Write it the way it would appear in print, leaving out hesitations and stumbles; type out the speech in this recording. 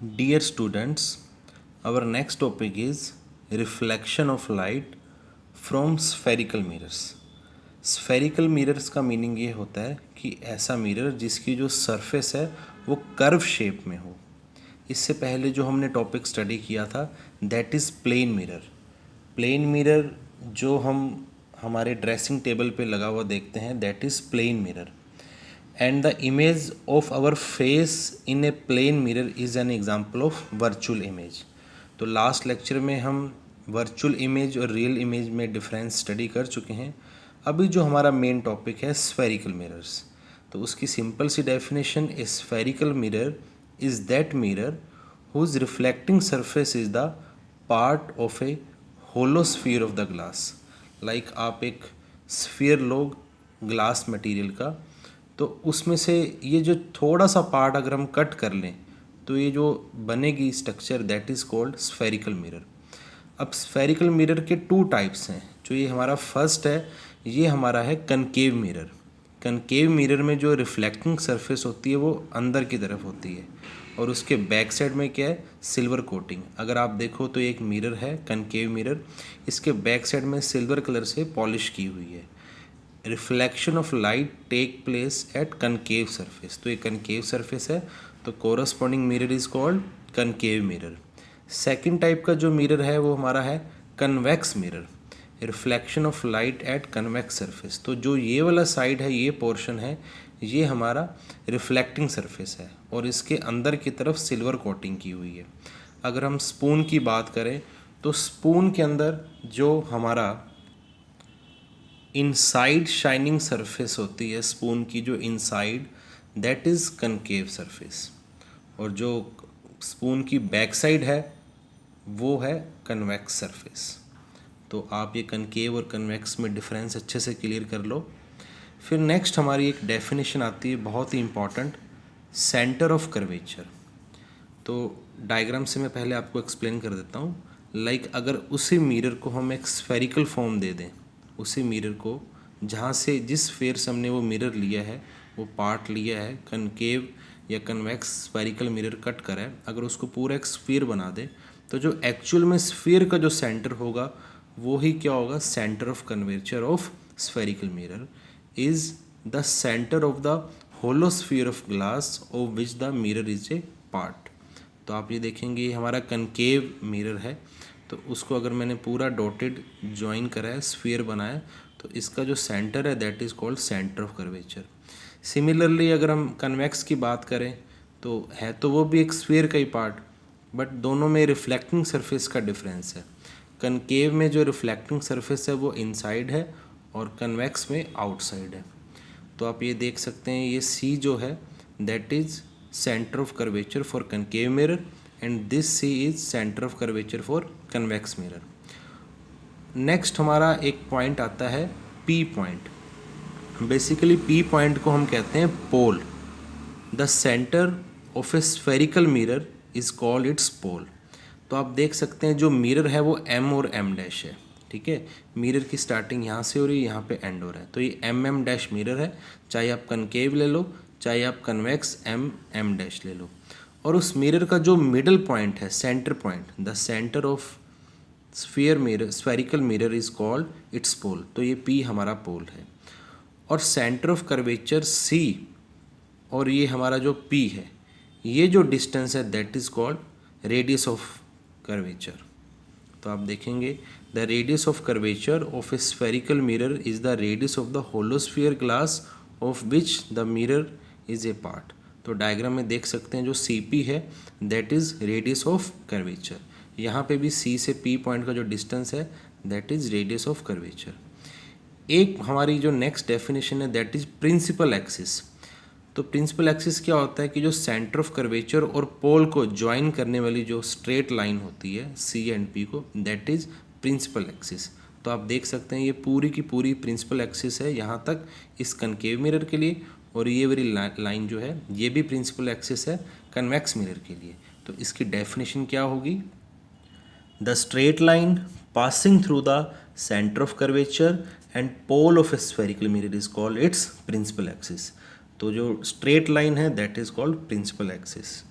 Dear students, our next topic is reflection of light from spherical mirrors. Spherical mirrors का meaning ये होता है कि ऐसा मिरर जिसकी जो सरफेस है वो कर्व शेप में हो। इससे पहले जो हमने टॉपिक स्टडी किया था that is plane mirror. Plane mirror जो हम हमारे ड्रेसिंग टेबल पे लगा हुआ देखते हैं that is plane mirror. And the image of our face in a plane mirror is an example of virtual image. तो लास्ट लेक्चर में हम वर्चुअल इमेज और रियल इमेज में डिफरेंस स्टडी कर चुके हैं। अभी जो हमारा मेन टॉपिक है स्फेरिकल मिरर्स, तो उसकी सिंपल सी definition, a spherical mirror is that mirror whose reflecting surface is the part of a hollow sphere of the glass. Like आप एक स्फीयर लो ग्लास मटेरियल का, तो उसमें से ये जो थोड़ा सा पार्ट अगर हम कट कर लें तो ये जो बनेगी structure that is called spherical mirror. अब स्फेरिकल मिरर के टू टाइप्स हैं। जो ये हमारा फर्स्ट है ये हमारा है कनकेव मिरर। कनकेव मिरर में जो रिफ्लेक्टिंग सरफेस होती है वो अंदर की तरफ होती है और उसके बैक साइड में क्या है, सिल्वर कोटिंग। अगर आप देखो तो एक मिरर है कनकेव मिरर, इसके बैक साइड में सिल्वर कलर से पॉलिश की हुई है। Reflection of light take place at concave surface, तो ये कनकेव सरफेस है तो corresponding mirror is called concave mirror. Second type का जो मिरर है वो हमारा है convex mirror. Reflection of light at convex surface, तो जो ये वाला साइड है, ये पोर्शन है, ये हमारा रिफ्लेक्टिंग सरफेस है और इसके अंदर की तरफ सिल्वर कोटिंग की हुई है। अगर हम स्पून की बात करें तो स्पून के अंदर जो हमारा इनसाइड शाइनिंग सरफेस होती है स्पून की, जो inside that is concave surface, और जो स्पून की बैक साइड है वो है कन्वेक्स सरफेस। तो आप ये कनकेव और कन्वेक्स में डिफरेंस अच्छे से क्लियर कर लो। फिर नेक्स्ट हमारी एक डेफिनेशन आती है बहुत ही इम्पॉर्टेंट, सेंटर ऑफ कर्वेचर। तो डायग्राम से मैं पहले आपको एक्सप्लेन कर देता हूँ। लाइक अगर उसी मिरर को हम एक स्फेरिकल फॉर्म दे दें, उसी मिरर को जहाँ से जिस फेयर से हमने वो मिरर लिया है, वो पार्ट लिया है कनकेव या कन्वेक्स स्फेरिकल मिरर कट करा है, अगर उसको पूरा एक स्फीयर बना दे तो जो एक्चुअल में स्फीयर का जो सेंटर होगा वो ही क्या होगा, centre of curvature of spherical mirror is the centre of the hollow sphere of glass of which the mirror is a part. तो आप ये देखेंगे ये हमारा कनकेव मिरर है, तो उसको अगर मैंने पूरा डॉटेड ज्वाइन करा है, स्फीयर बनाया, तो इसका जो सेंटर है that is called centre of curvature. Similarly अगर हम कन्वेक्स की बात करें तो है तो वो भी एक स्फीयर का ही पार्ट, बट दोनों में रिफ्लेक्टिंग सरफेस का डिफरेंस है। कनकेव में जो रिफ्लेक्टिंग सरफेस है वो इनसाइड है और कन्वेक्स में आउटसाइड है। तो आप ये देख सकते हैं ये सी जो है that is centre of curvature for concave mirror and this C is centre of curvature for convex mirror. Next हमारा एक पॉइंट आता है P point. Basically P point को हम कहते हैं pole. The centre of a spherical mirror is called its pole. तो आप देख सकते हैं जो मिरर है वो एम और एम डैश है, ठीक है। मिरर की स्टार्टिंग यहाँ से हो रही है, यहाँ पे एंड हो रहा है, तो ये एम एम डैश मिरर है। चाहे आप कनकेव ले लो, चाहे आप कन्वेक्स एम एम डैश ले लो। और उस मिरर का जो मिडल पॉइंट है, centre point, the centre of sphere mirror spherical mirror is called its pole. तो ये पी हमारा पोल है। और सेंटर ऑफ कर्वेचर सी और ये हमारा जो पी है, ये जो डिस्टेंस है that is called radius of curvature. तो आप देखेंगे the radius of curvature of a spherical mirror is the radius of the hollow sphere glass of which the mirror is a part. तो डायग्राम में देख सकते हैं जो सी पी है that is radius of curvature. यहाँ पे भी सी से पी पॉइंट का जो डिस्टेंस है that is radius of curvature. एक हमारी जो नेक्स्ट डेफिनेशन है दैट इज प्रिंसिपल एक्सिस। तो प्रिंसिपल एक्सिस क्या होता है कि जो सेंटर ऑफ कर्वेचर और पोल को ज्वाइन करने वाली जो स्ट्रेट लाइन होती है सी एंड पी को, दैट इज प्रिंसिपल एक्सिस। तो आप देख सकते हैं ये पूरी की पूरी प्रिंसिपल एक्सिस है यहाँ तक इस कनकेव मिरर के लिए, और ये वाली लाइन जो है ये भी प्रिंसिपल एक्सिस है कन्वेक्स मिरर के लिए। तो इसकी डेफिनेशन क्या होगी, the straight line passing through the centre of curvature and pole of a spherical mirror is called its principal axis. तो जो स्ट्रेट लाइन है that is called principal axis.